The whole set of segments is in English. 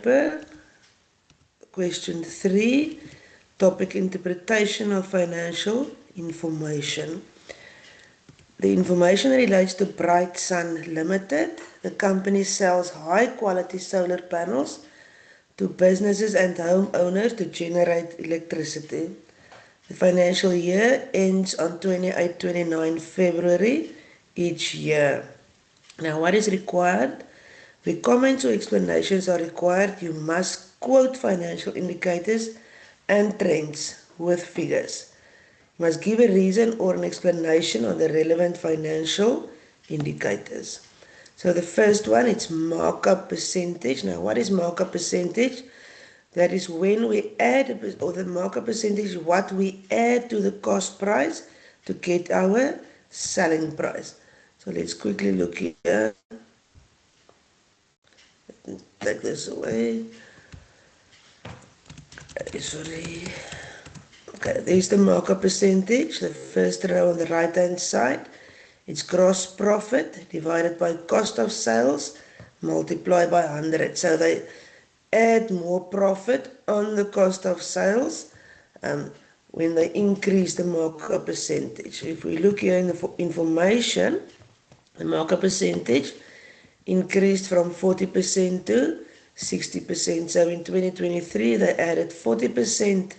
paper. Question 3, topic interpretation of financial information. The information relates to Bright Sun Limited. The company sells high quality solar panels to businesses and homeowners to generate electricity. The financial year ends on 28-29 February each year. Now, what is required? Where comments or explanations are required, you must quote financial indicators and trends with figures. You must give a reason or an explanation on the relevant financial indicators. So the first one, it's markup percentage. Now, what is markup percentage? That is when we add, or the markup percentage is what we add to the cost price to get our selling price. So let's quickly look here. Take this away. Sorry. Okay, there's the markup percentage, the first row on the right hand side. It's gross profit divided by cost of sales multiplied by 100. So they add more profit on the cost of sales when they increase the markup percentage. If we look here in the information, the markup percentage increased from 40% to 60%. So in 2023, they added 40%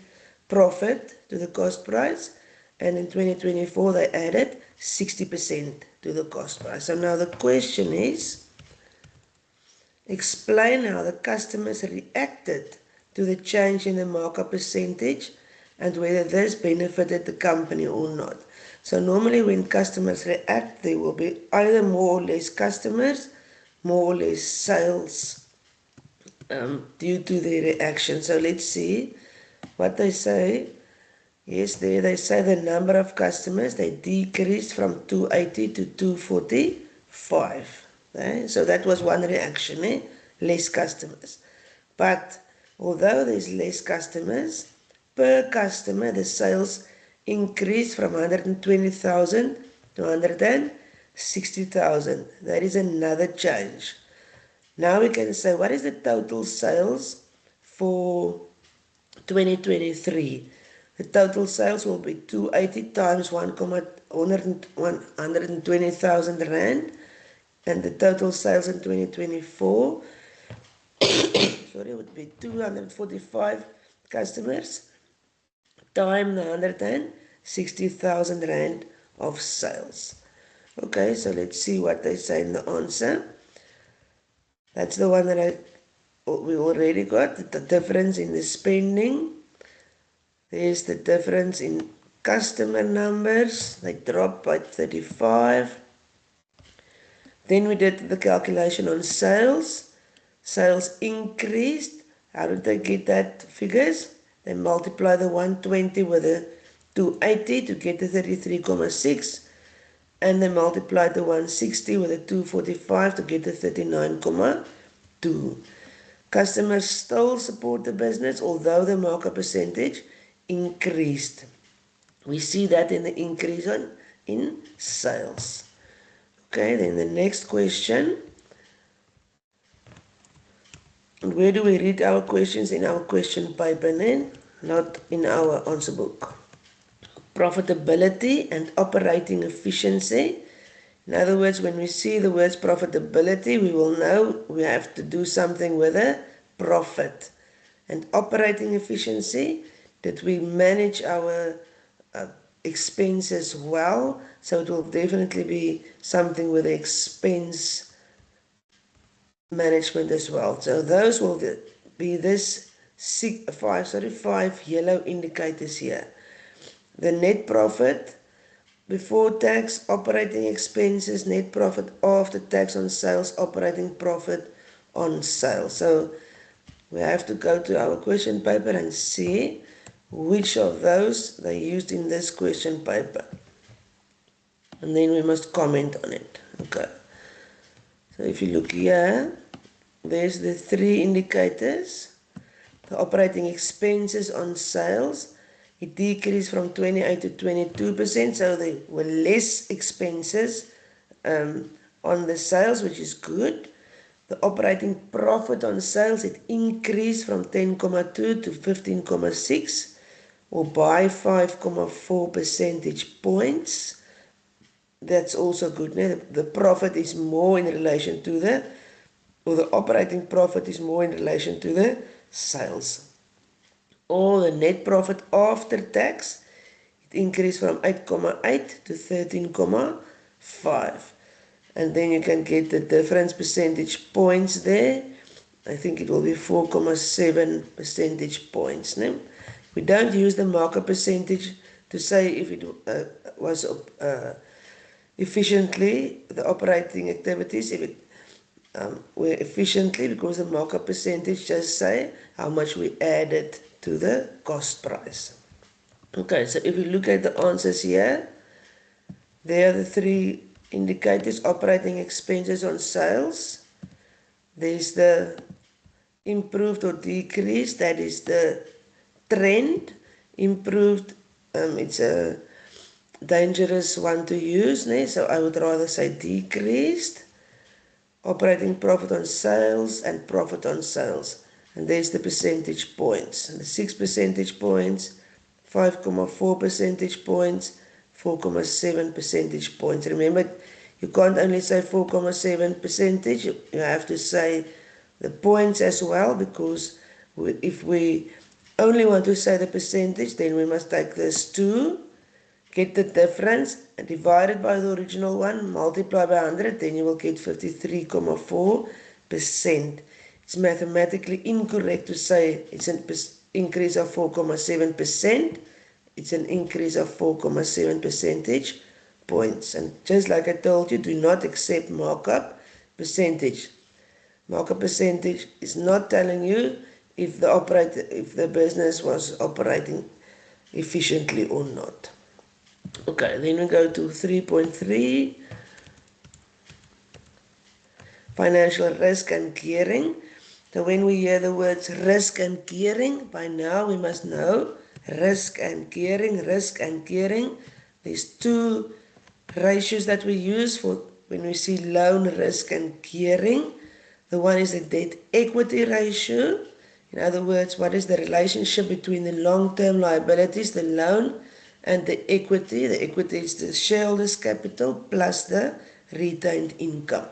profit to the cost price, and in 2024, they added 60% to the cost price. So now the question is, explain how the customers reacted to the change in the markup percentage and whether this benefited the company or not. So normally when customers react, there will be either more or less customers, more or less sales due to their reaction. So let's see what they say. Yes, there they say the number of customers, they decreased from 280 to 245. Okay? So that was one reaction, less customers. But although there's less customers, per customer the sales increased from 120,000 to 160,000. That is another change. Now we can say, what is the total sales for 2023? The total sales will be 280 times 120,000 rand, and the total sales in 2024 would be 245 customers times the 160,000 rand of sales. Okay, so let's see what they say in the answer. That's the one that we already got, the difference in the spending. There's the difference in customer numbers. They dropped by 35. Then we did the calculation on sales. Sales increased. How did they get that figures? They multiply the 120 with the 280 to get the 33.6. And they multiply the 160 with the 245 to get the 39.2. Customers still support the business, although the markup percentage increased. We see that in the increase in sales. Okay, then the next question. And where do we read our questions? In our question paper, not in our answer book. Profitability and operating efficiency. In other words, when we see the words profitability, we will know we have to do something with a profit. And operating efficiency, that we manage our expenses well, so it will definitely be something with expense management as well. So those will be five yellow indicators here. The net profit before tax, operating expenses, net profit after tax on sales, operating profit on sales. So we have to go to our question paper and see which of those they used in this question paper. And then we must comment on it. Okay. So if you look here, there's the three indicators. The operating expenses on sales, it decreased from 28 to 22%, so there were less expenses on the sales, which is good. The operating profit on sales, it increased from 10,2 to 15,6, or by 5,4 percentage points. That's also good. The profit is more in relation to or the operating profit is more in relation to the sales. Or the net profit after tax, it increased from 8,8 to 13,5. And then you can get the difference percentage points there. I think it will be 4,7 percentage points. No? We don't use the markup percentage to say if it was efficiently, the operating activities, if it were efficiently, because the markup percentage just say how much we added to the cost price. Okay, so if we look at the answers here, there are the three indicators: operating expenses on sales. There's the improved or decreased, that is the trend. Improved, it's a dangerous one to use, so I would rather say decreased. Operating profit on sales and profit on sales. And there's the percentage points. And the 6 percentage points, 5,4 percentage points, 4,7 percentage points. Remember, you can't only say 4,7 percentage, you have to say the points as well, because if we only want to say the percentage, then we must take this 2, get the difference, and divide it by the original one, multiply by 100, then you will get 53,4%. It's mathematically incorrect to say it's an increase of 4,7%. It's an increase of 4,7 percentage points. And just like I told you, do not accept markup percentage. Markup percentage is not telling you if the business was operating efficiently or not. Okay, then we go to 3.3, financial risk and gearing. So when we hear the words risk and gearing, by now we must know risk and gearing. There's two ratios that we use for when we see loan risk and gearing. The one is the debt equity ratio. In other words, what is the relationship between the long-term liabilities, the loan, and the equity? The equity is the shareholders' capital plus the retained income.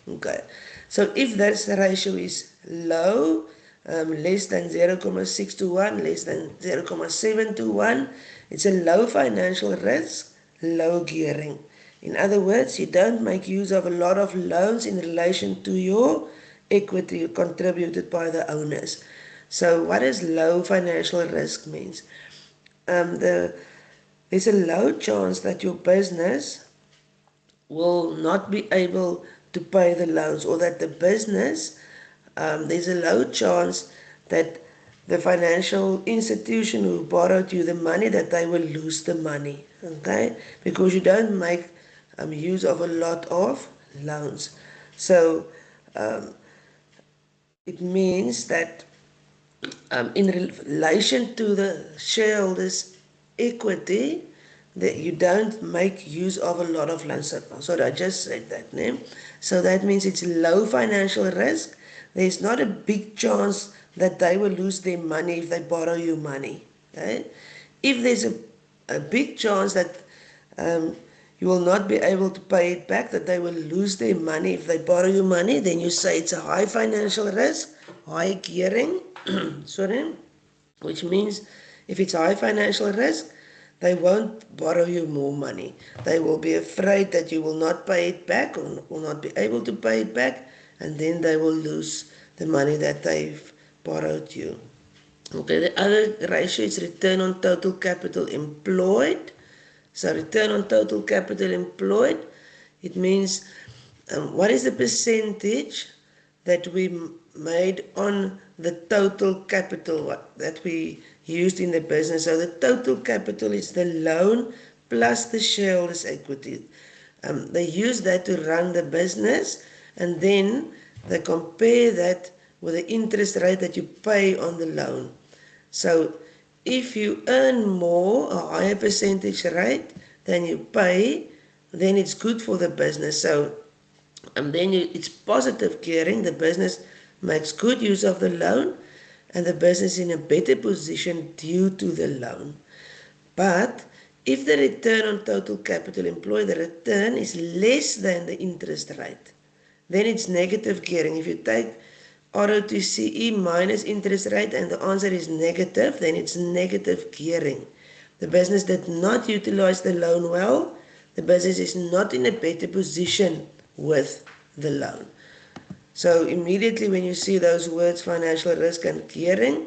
Okay, so if this ratio is low, less than 0,6 to 1, less than 0,7 to 1, it's a low financial risk, low gearing. In other words, you don't make use of a lot of loans in relation to your equity contributed by the owners. So what does low financial risk means? There's a low chance that your business will not be able to pay the loans, or that the business, there's a low chance that the financial institution who borrowed you the money, that they will lose the money, okay? Because you don't make use of a lot of loans. So it means that in relation to the shareholders' equity, that you don't make use of a lot of loans. So I just said that name. So that means it's low financial risk. There's not a big chance that they will lose their money if they borrow you money. Okay? If there's a big chance that you will not be able to pay it back, that they will lose their money if they borrow you money, then you say it's a high financial risk, high gearing, sorry, which means if it's high financial risk, they won't borrow you more money. They will be afraid that you will not pay it back, or will not be able to pay it back, and then they will lose the money that they've borrowed you. Okay, the other ratio is return on total capital employed. So return on total capital employed, it means what is the percentage that we made on the total capital that we used in the business. So the total capital is the loan plus the shareholders' equity. They use that to run the business, and then they compare that with the interest rate that you pay on the loan. So if you earn more, a higher percentage rate than you pay, then it's good for the business. So And then it's positive gearing. The business makes good use of the loan and the business is in a better position due to the loan. But if the return on total capital employed, the return is less than the interest rate, then it's negative gearing. If you take ROTCE minus interest rate and the answer is negative, then it's negative gearing. The business did not utilize the loan well. The business is not in a better position with the loan. So immediately when you see those words financial risk and gearing,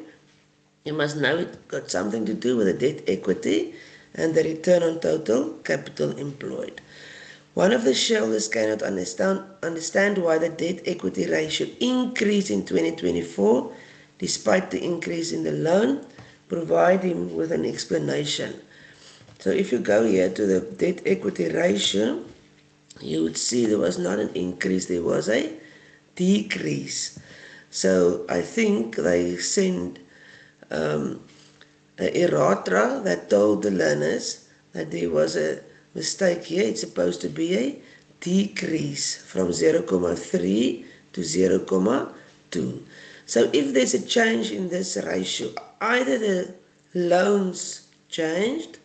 you must know it got something to do with the debt equity and the return on total capital employed. One of the shareholders cannot understand why the debt equity ratio increased in 2024 despite the increase in the loan. Provide him with an explanation. So if you go here to the debt equity ratio, you would see there was not an increase, there was a decrease. So I think they sent an errata that told the learners that there was a mistake here. It's supposed to be a decrease from 0,3 to 0,2. So if there's a change in this ratio, either the loans changed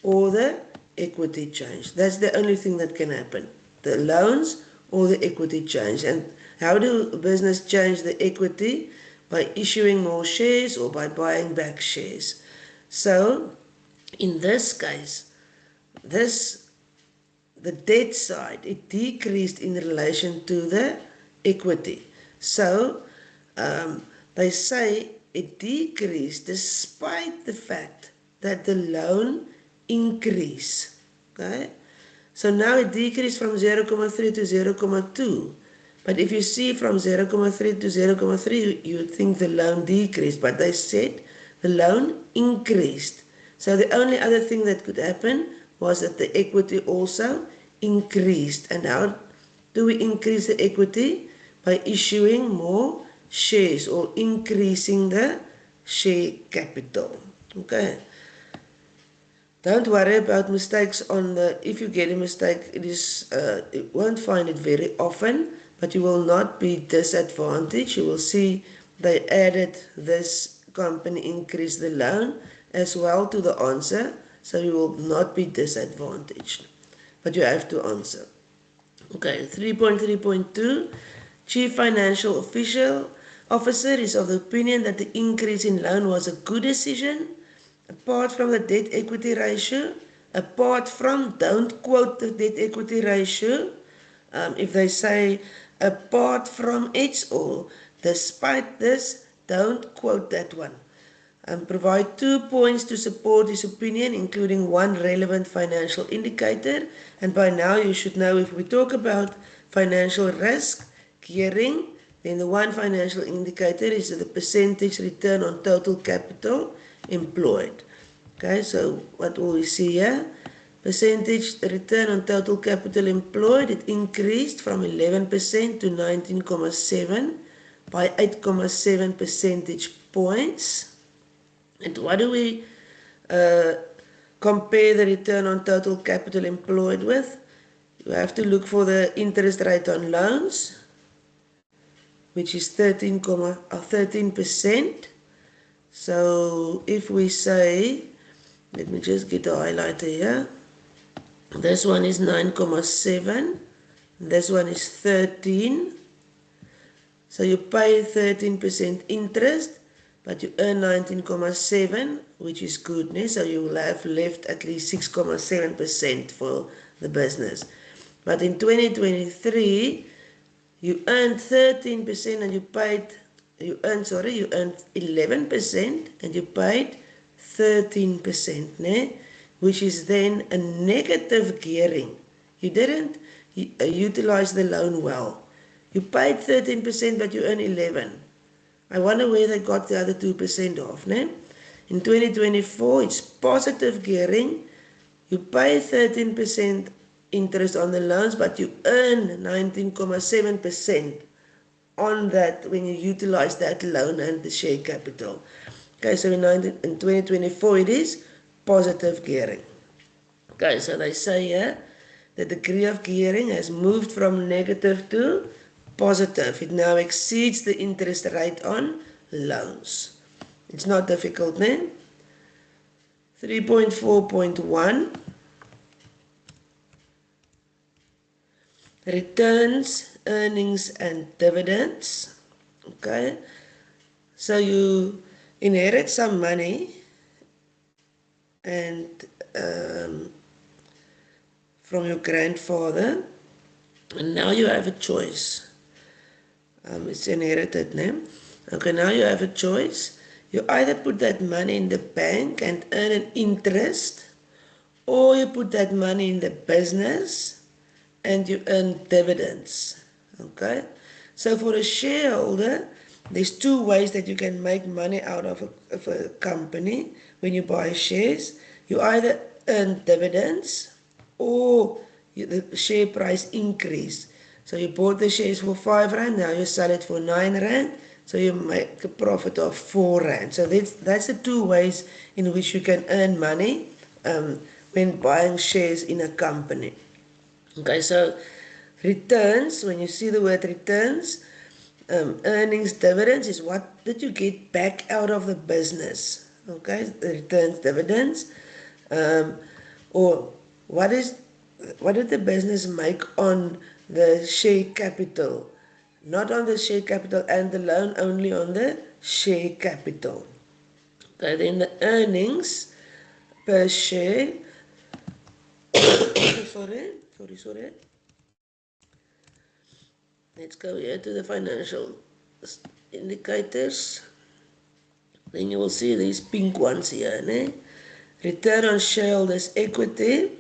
or the equity changed. That's the only thing that can happen. The loans or the equity change. And how do business change the equity? By issuing more shares or by buying back shares. So in this case, the debt side, it decreased in relation to the equity. So they say it decreased despite the fact that the loan increased. Okay? So now it decreased from 0,3 to 0,2. But if you see from 0,3 to 0,3, you would think the loan decreased. But they said the loan increased. So the only other thing that could happen was that the equity also increased. And how do we increase the equity? By issuing more shares or increasing the share capital. Okay. Don't worry about mistakes on the, if you get a mistake, you won't find it very often, but you will not be disadvantaged. You will see they added this company increased the loan as well to the answer, so you will not be disadvantaged. But you have to answer. Okay, 3.3.2, Chief Financial Officer is of the opinion that the increase in loan was a good decision. Apart from the debt equity ratio, apart from, don't quote the debt equity ratio, if they say apart from it or despite this, don't quote that one. Provide 2 points to support his opinion, including one relevant financial indicator. And by now you should know, if we talk about financial risk, gearing, then the one financial indicator is the percentage return on total capital employed. Okay, so what will we see here? Percentage return on total capital employed, it increased from 11% to 19.7 by 8.7 percentage points. And what do we compare the return on total capital employed with? You have to look for the interest rate on loans, which is 13%. So if we say, let me just get the highlighter here. This one is 9.7. This one is 13. So you pay 13% interest, but you earn 19.7, which is good. So you will have left at least 6.7% for the business. But in 2023, you earned 13% and you earned 11% and you paid 13%, which is then a negative gearing. You didn't utilize the loan well. You paid 13%, but you earn 11%. I wonder where they got the other 2% off. In 2024, it's positive gearing. You pay 13% interest on the loans, but you earn 19.7% on that when you utilize that loan and the share capital. Okay, so in 2024 it is positive gearing. Okay, so they say here, the degree of gearing has moved from negative to positive. It now exceeds the interest rate on loans. It's not difficult, then. 3.4.1 returns, earnings and dividends. Okay, so you inherit some money and from your grandfather, and now you have a choice. It's inherited, no? Okay, now you have a choice. You either put that money in the bank and earn an interest, or you put that money in the business and you earn dividends. Okay? So for a shareholder, there's two ways that you can make money out of a company when you buy shares. You either earn dividends or the share price increase. So you bought the shares for 5 rand, now you sell it for 9 rand, so you make a profit of 4 rand. So that's the two ways in which you can earn money when buying shares in a company. Okay, so returns, when you see the word returns, earnings, dividends is what did you get back out of the business. Okay, the returns, dividends, or what did the business make on the share capital, not on the share capital and the loan, only on the share capital. Okay, then the earnings per share. sorry. Let's go here to the financial indicators. Then you will see these pink ones here. Ne? Return on shareholders' equity.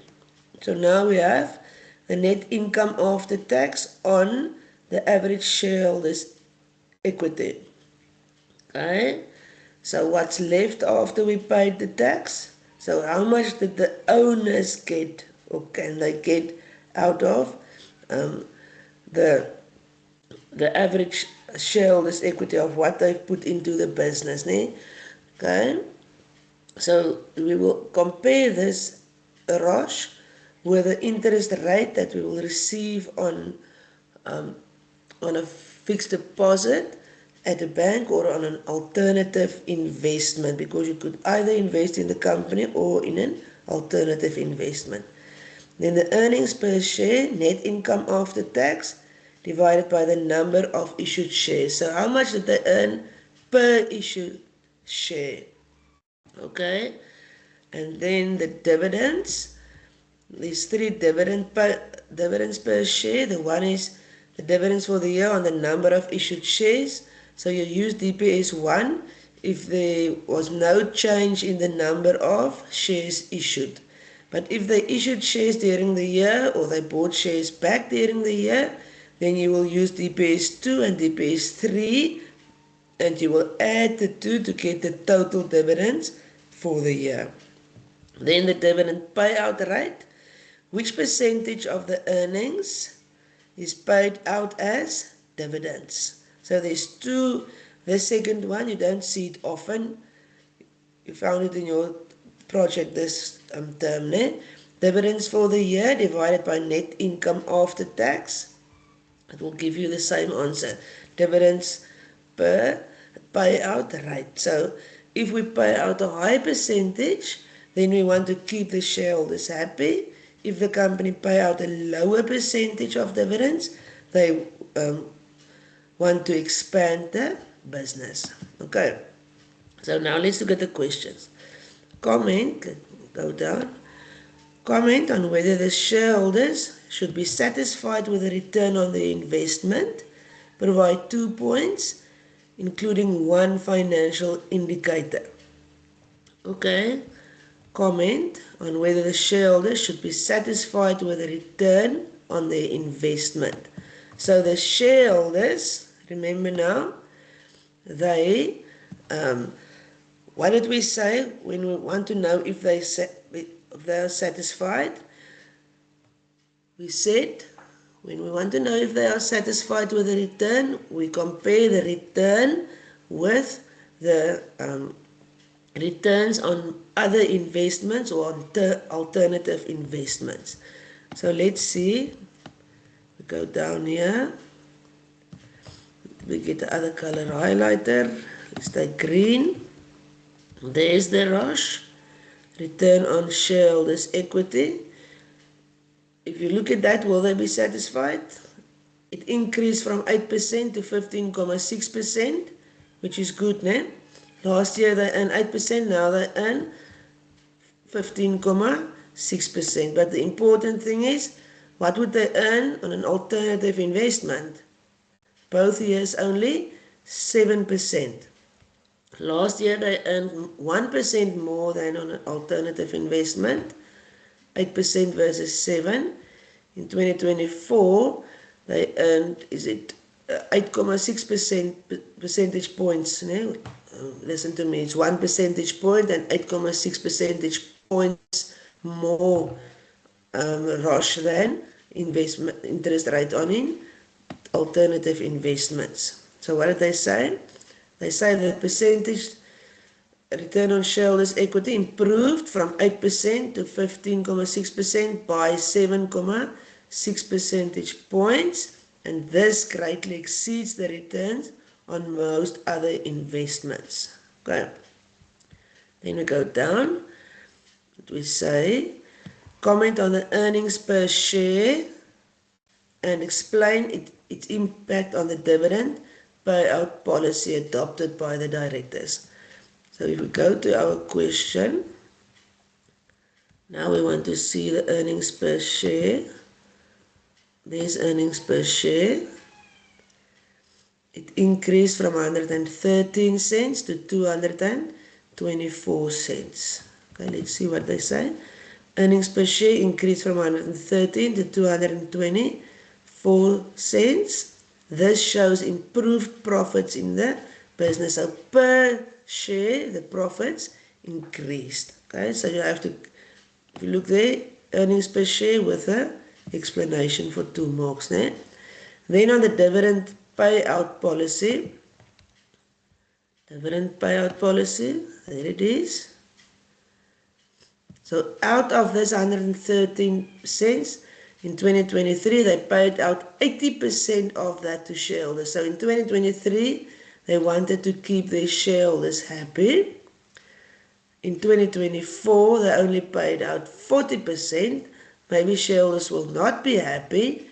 So now we have the net income after tax on the average shareholders' equity. Okay? So what's left after we paid the tax? So how much did the owners get, or can they get out of the average shareholders' equity of what they've put into the business, ne? Okay? So we will compare this, Rosh, with the interest rate that we will receive on a fixed deposit at a bank or on an alternative investment, because you could either invest in the company or in an alternative investment. Then the earnings per share, net income after tax, divided by the number of issued shares. So how much did they earn per issued share? Okay, and then the dividends. There's 3 dividends per share. The one is the dividends for the year on the number of issued shares. So you use DPS 1 if there was no change in the number of shares issued. But if they issued shares during the year or they bought shares back during the year, then you will use DPS 2 and DPS 3, and you will add the 2 to get the total dividends for the year. Then the dividend payout rate. Which percentage of the earnings is paid out as dividends? So there's 2. The second one, you don't see it often. You found it in your project this term, ne? Dividends for the year divided by net income after tax. It will give you the same answer. Dividends per payout rate. So if we pay out a high percentage, then we want to keep the shareholders happy. If the company pay out a lower percentage of dividends, they want to expand the business. Okay, so now let's look at the questions. Comment, go down. Comment on whether the shareholders should be satisfied with the return on the investment. Provide 2 points, including 1 financial indicator. Okay, comment on whether the shareholders should be satisfied with the return on their investment. So the shareholders, remember now, they, what did we say when we want to know if they are satisfied? We said when we want to know if they are satisfied with the return, we compare the return with the returns on other investments or on alternative investments. So let's see. We go down here. We get the other color highlighter. Let's take green. There's the ROSH, return on shareholders' equity. If you look at that, will they be satisfied? It increased from 8% to 15.6%, which is good, né? Last year they earned 8%, now they earn 15.6%. But the important thing is, what would they earn on an alternative investment? Both years only 7%. Last year they earned 1% more than on an alternative investment, 8% versus 7. In 2024, they earned, 8.6% percentage points. No? Listen to me, it's 1 percentage point and 8.6 percentage points more ROSH than interest rate on in alternative investments. So what did they say? They say that percentage return on shareholders' equity improved from 8% to 15.6% by 7.6 percentage points, and this greatly exceeds the returns on most other investments. Okay. Then we go down. We say, comment on the earnings per share and explain its impact on the dividend payout policy adopted by the directors. So if we go to our question, now we want to see the earnings per share. There's earnings per share. It increased from 113 cents to 224 cents. Okay, let's see what they say. Earnings per share increased from 113 to 224 cents. This shows improved profits in the business. So per share, the profits increased. Okay, so you have to, if you look there, earnings per share with a explanation for 2 marks. Né? Then on the dividend payout policy, there it is. So out of this 113 cents, in 2023, they paid out 80% of that to shareholders. So in 2023, they wanted to keep their shareholders happy. In 2024, they only paid out 40%. Maybe shareholders will not be happy,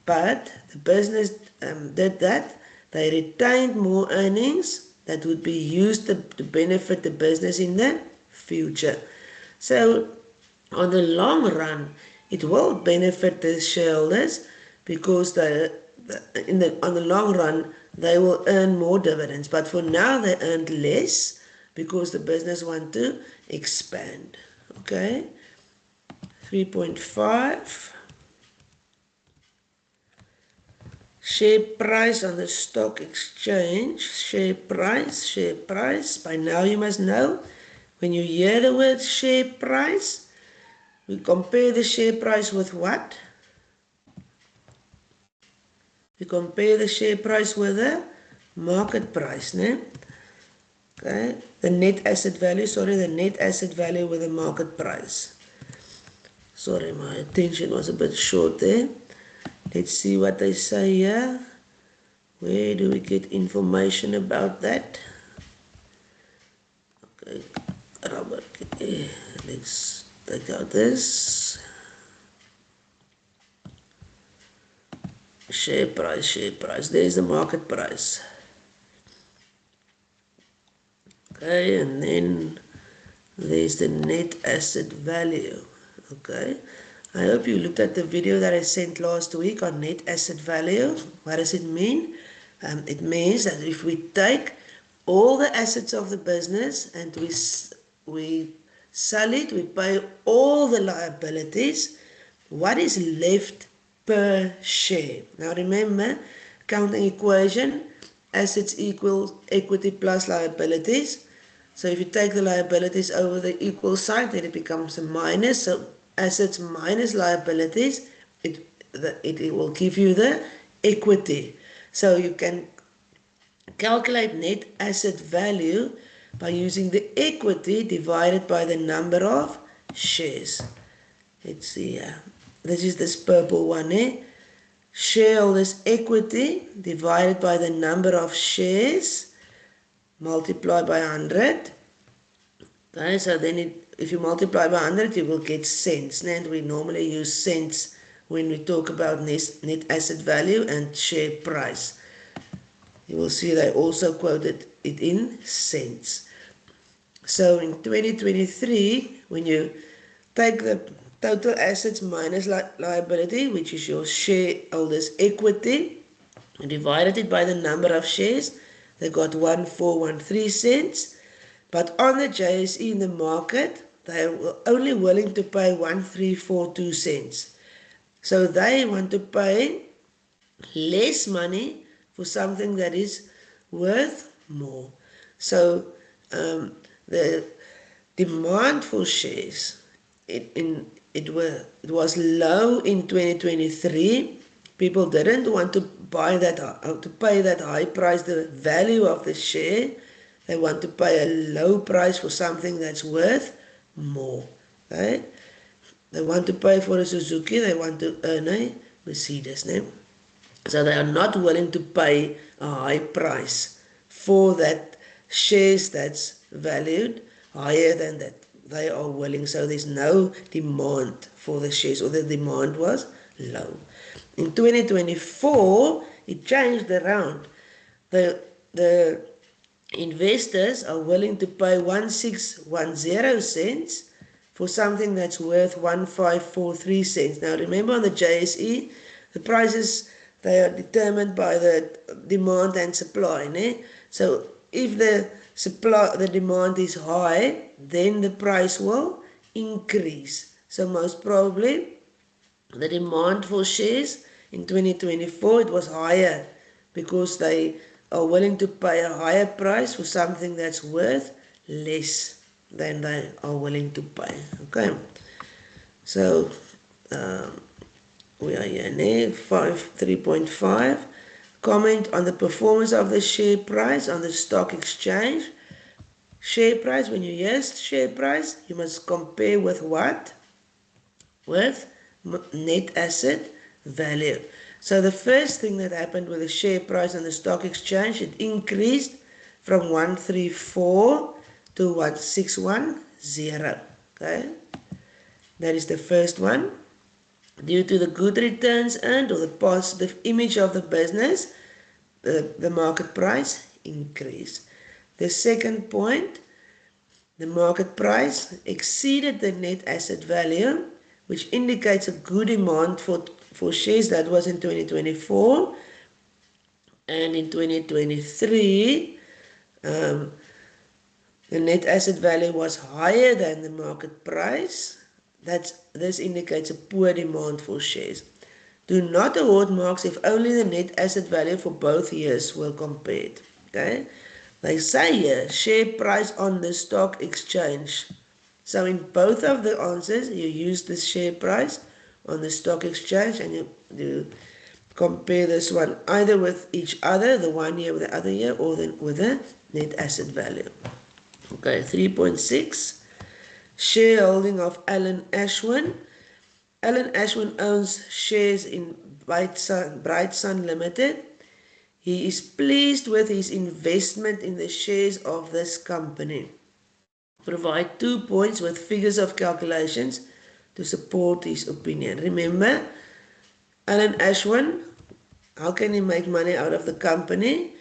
but the business did that. They retained more earnings that would be used to benefit the business in the future. So on the long run, it will benefit the shareholders because on the long run, they will earn more dividends. But for now, they earned less because the business want to expand. Okay, 3.5. Share price on the stock exchange. Share price. By now you must know, when you hear the word share price, we compare the share price with what? We compare the share price with the market price, né? Okay, the net asset value with the market price. Sorry, my attention was a bit short there. Let's see what they say here. Where do we get information about that? Okay, Robert, let's take out this. Share price. There's the market price. Okay, and then there's the net asset value. Okay, I hope you looked at the video that I sent last week on net asset value. What does it mean? It means that if we take all the assets of the business and we sell it, we pay all the liabilities, what is left per share? Now remember, accounting equation, assets equal equity plus liabilities. So if you take the liabilities over the equal sign, then it becomes a minus. So assets minus liabilities, it will give you the equity. So you can calculate net asset value by using the equity divided by the number of shares. Let's see here. this is this purple one, shareholders' equity divided by the number of shares multiplied by 100. Okay, so then if you multiply by 100, you will get cents. And we normally use cents when we talk about net asset value and share price. You will see they also quoted it in cents. So in 2023, when you take the total assets minus liability, which is your shareholders' equity, and divided it by the number of shares, they got 1413 cents. But on the JSE in the market, they were only willing to pay 1342 cents. So they want to pay less money for something that is worth more. So the demand for shares, it was low in 2023. People didn't want to buy that, to pay that high price, the value of the share. They want to pay a low price for something that's worth more. Okay? They want to pay for a Suzuki, they want to earn a Mercedes. So they are not willing to pay a high price for that shares that's valued higher than that they are willing. So there's no demand for the shares, or the demand was low. In 2024, it changed around. The investors are willing to pay 1610 cents for something that's worth 1543 cents. Now remember, on the JSE, the prices, they are determined by the demand and supply. So if the demand is high, then the price will increase. So most probably the demand for shares in 2024, it was higher because they are willing to pay a higher price for something that's worth less than they are willing to pay. Okay, so we are here now, 3.5. Comment on the performance of the share price on the stock exchange. Share price, when you hear share price, you must compare with what? With net asset value. So the first thing that happened with the share price on the stock exchange, it increased from 134 to 1610. Okay, that is the first one. Due to the good returns earned or the positive image of the business, the market price increased. The second point, the market price exceeded the net asset value, which indicates a good demand for shares. That was in 2024. And in 2023, the net asset value was higher than the market price. This indicates a poor demand for shares. Do not award marks if only the net asset value for both years were compared. Okay? They say here, share price on the stock exchange. So in both of the answers, you use the share price on the stock exchange, and you compare this one either with each other, the one year with the other year, or then with the net asset value. Okay, 3.6. Shareholding of Alan Ashwin. Alan Ashwin owns shares in Brightsun Limited. He is pleased with his investment in the shares of this company. Provide 2 points with figures of calculations to support his opinion. Remember, Alan Ashwin, how can he make money out of the company?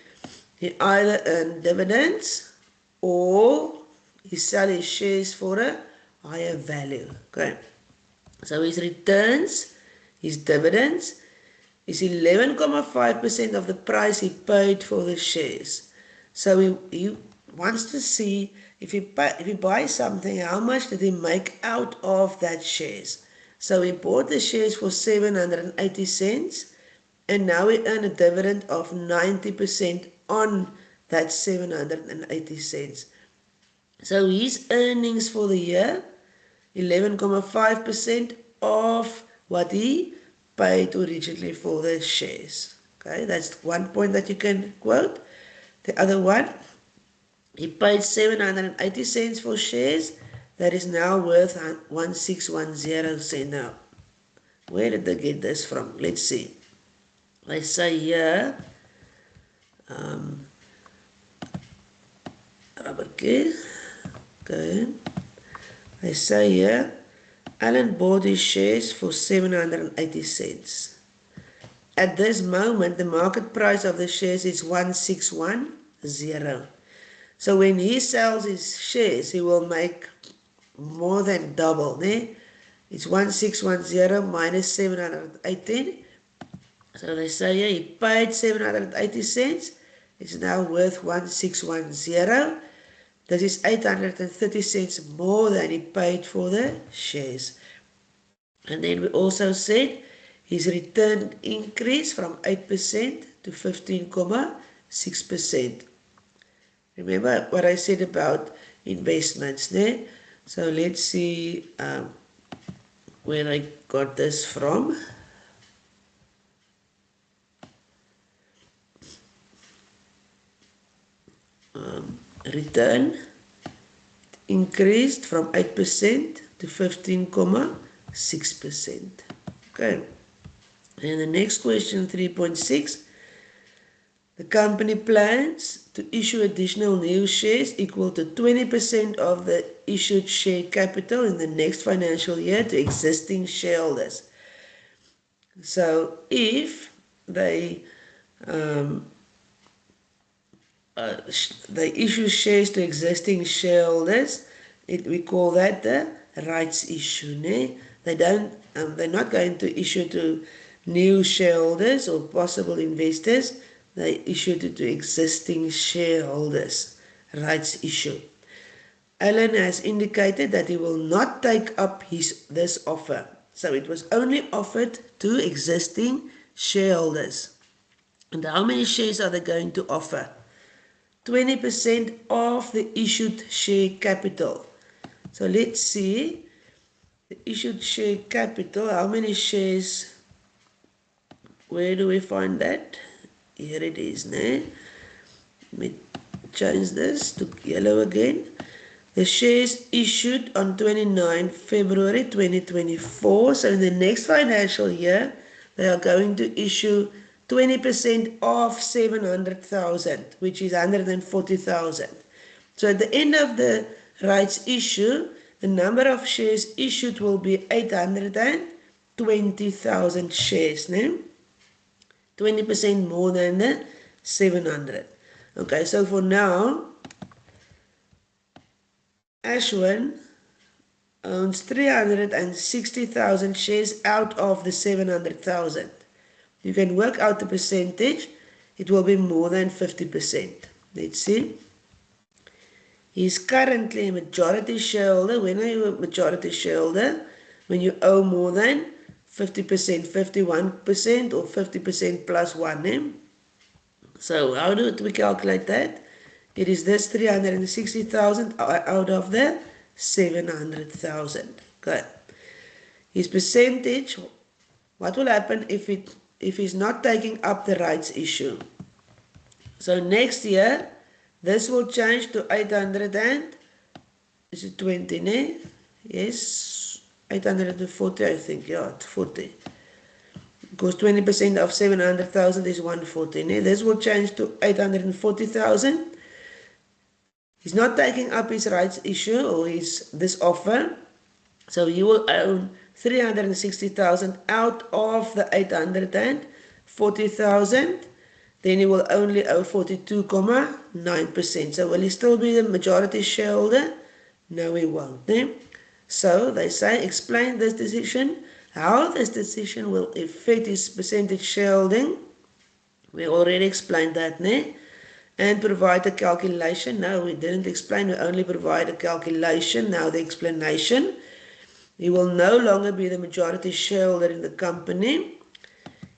He either earned dividends or he sell his shares for a higher value. Okay, so his returns, his dividends, is 11.5% of the price he paid for the shares. So he wants to see if he buys something, how much did he make out of that shares. So he bought the shares for 780 cents, and now we earn a dividend of 90% on that 780 cents. So his earnings for the year, 11.5% of what he paid originally for the shares. Okay, that's one point that you can quote. The other one, he paid 780 cents for shares. That is now worth 1610 cents. Now, Where did they get this from? Let's see. They say here, rubber key. Okay. They say here, Alan bought his shares for 780 cents. At this moment, the market price of the shares is 1610. So when he sells his shares, he will make more than double. Ne? It's 1610 minus 718. So they say here he paid 780 cents. It's now worth 1610. This is 830 cents more than he paid for the shares. And then we also said his return increased from 8% to 15.6%. Remember what I said about investments there? So let's see where I got this from. Return increased from 8% to 15.6%. Okay. And the next question, 3.6. The company plans to issue additional new shares equal to 20% of the issued share capital in the next financial year to existing shareholders. So if they issue shares to existing shareholders, we call that the rights issue. Ne? They're not going to issue to new shareholders or possible investors. They issue it to existing shareholders. Rights issue. Alan has indicated that he will not take up this offer. So it was only offered to existing shareholders. And how many shares are they going to offer? 20% of the issued share capital. So let's see the issued share capital. How many shares? Where do we find that? Here it is. Let me change this to yellow again. The shares issued on 29 February 2024. So in the next financial year, they are going to issue 20% of 700,000, which is 140,000. So at the end of the rights issue, the number of shares issued will be 820,000 shares. 20% more than the 700. Okay, so for now, Ashwin owns 360,000 shares out of the 700,000. You can work out the percentage. It will be more than 50%. Let's see. He is currently a majority shareholder. When are you a majority shareholder? When you owe more than 50%, 51% or 50% plus 1. So how do we calculate that? It is this 360,000 out of the 700,000. Okay. His percentage, what will happen if he's not taking up the rights issue? So next year, this will change to 820, ne? Yes, 840, I think, yeah, 40. Because 20% of 700,000 is 140. Ne? This will change to 840,000. He's not taking up his rights issue or this offer. So he will own 360,000 out of the 840,000. Then he will only owe 42.9%. So will he still be the majority shareholder? No, he won't. Ne? So they say, explain this decision, how this decision will affect his percentage shareholding. We already explained that, ne? And provide a calculation. No, we didn't explain, we only provide a calculation. Now the explanation. He will no longer be the majority shareholder in the company.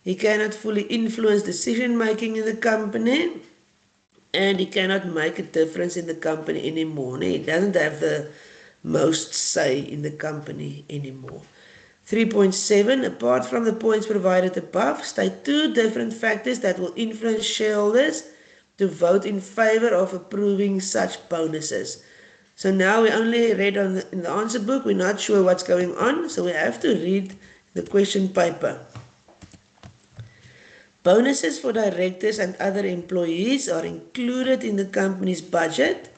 He cannot fully influence decision making in the company. And he cannot make a difference in the company anymore. He doesn't have the most say in the company anymore. 3.7, apart from the points provided above, state two different factors that will influence shareholders to vote in favor of approving such bonuses. So now we only read in the answer book, we're not sure what's going on, so we have to read the question paper. Bonuses for directors and other employees are included in the company's budget.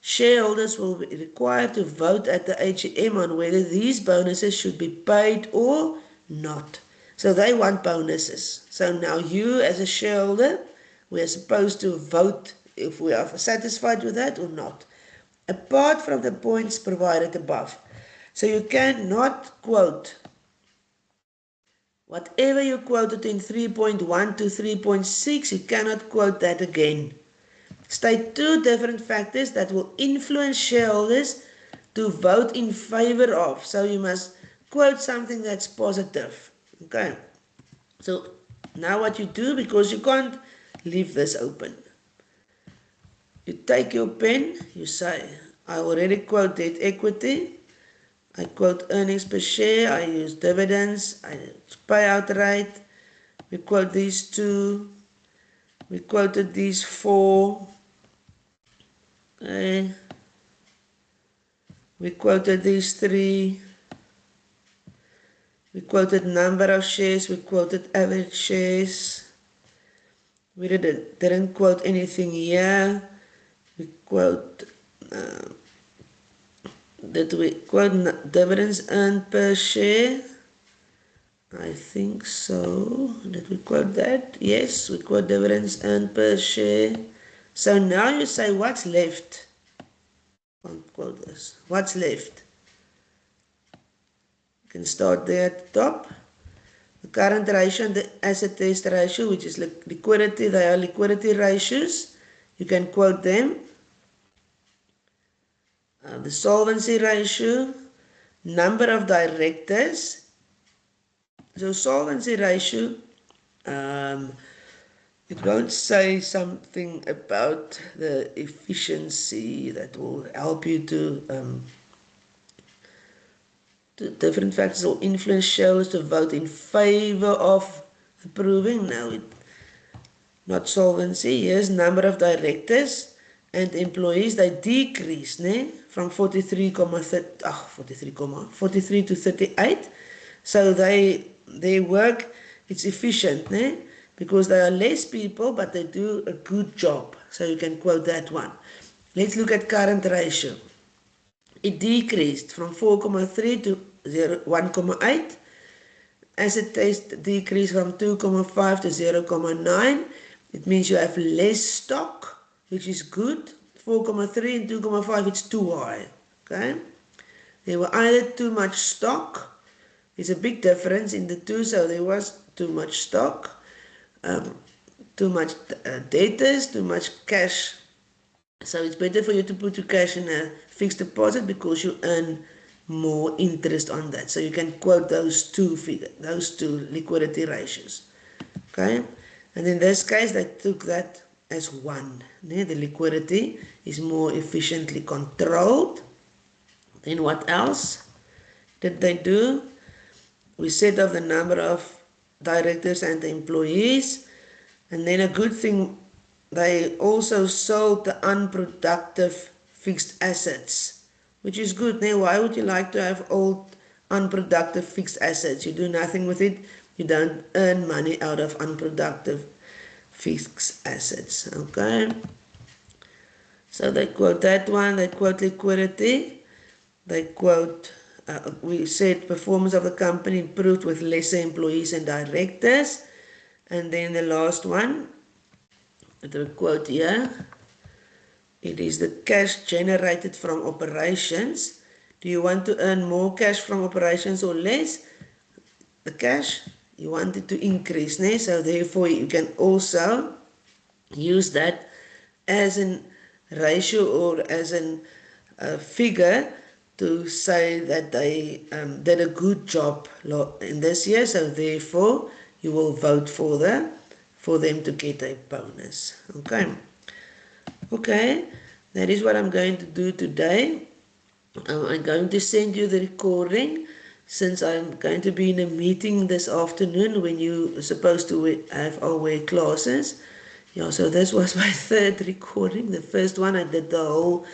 Shareholders will be required to vote at the AGM on whether these bonuses should be paid or not. So they want bonuses. So now you as a shareholder, we are supposed to vote if we are satisfied with that or not, apart from the points provided above. So you cannot quote whatever you quoted in 3.1 to 3.6, you cannot quote that again. State two different factors that will influence shareholders to vote in favor of. So you must quote something that's positive. Okay. So now what you do, because you can't leave this open. You take your pen, you say, I already quote debt equity, I quote earnings per share, I use dividends, I use payout rate, we quote these two, we quoted these four, okay. We quoted these three, we quoted number of shares, we quoted average shares, we didn't quote anything here, we quote, did we quote dividends earned per share? I think so. Did we quote that? Yes, we quote dividends earned per share. So now you say what's left? Can't quote this. What's left? You can start there at the top. The current ratio and the asset test ratio, which is liquidity, they are liquidity ratios. You can quote them. The solvency ratio, number of directors. So solvency ratio, it won't say something about the efficiency that will help you to different factors will influence shareholders to vote in favor of approving. No, not solvency. Here's number of directors and employees. They decrease, from 43 to 38. So their work, it's efficient, because there are less people, but they do a good job. So you can quote that one. Let's look at current ratio. It decreased from 4.3 to 1.8. Asset test decreased from 2.5 to 0.9. It means you have less stock, which is good. 4.3 and 2.5, it's too high. Okay? There were either too much stock. There's a big difference in the two, so there was too much stock, too much debtors, too much cash. So it's better for you to put your cash in a fixed deposit because you earn more interest on that. So you can quote those two liquidity ratios. Okay? And in this case, they took that as one. The liquidity is more efficiently controlled. Then what else did they do? We set off the number of directors and employees. And then a good thing, they also sold the unproductive fixed assets, which is good. Now, why would you like to have old unproductive fixed assets? You do nothing with it. You don't earn money out of unproductive fixed assets. Okay? So they quote that one. They quote liquidity. They quote, we said performance of the company improved with lesser employees and directors. And then the last one, the quote here, it is the cash generated from operations. Do you want to earn more cash from operations or less? The cash, you want it to increase. So therefore you can also use that as a ratio or as a figure to say that they did a good job in this year. So therefore you will vote for them to get a bonus. Okay, that is what I'm going to do today. I'm going to send you the recording since I'm going to be in a meeting this afternoon when you're supposed to have our classes. Yeah, so this was my third recording. The first one I did the whole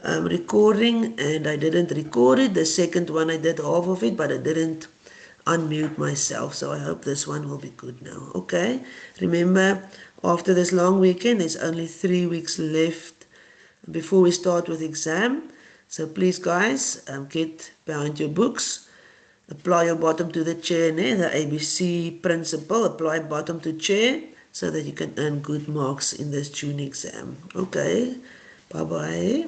recording and I didn't record it. The second one I did half of it, but I didn't unmute myself, so I hope this one will be good now. Okay, remember, after this long weekend, there's only 3 weeks left before we start with exam. So please, guys, get behind your books. Apply your bottom to the chair, the ABC principle. Apply bottom to chair so that you can earn good marks in this June exam. Okay, bye-bye.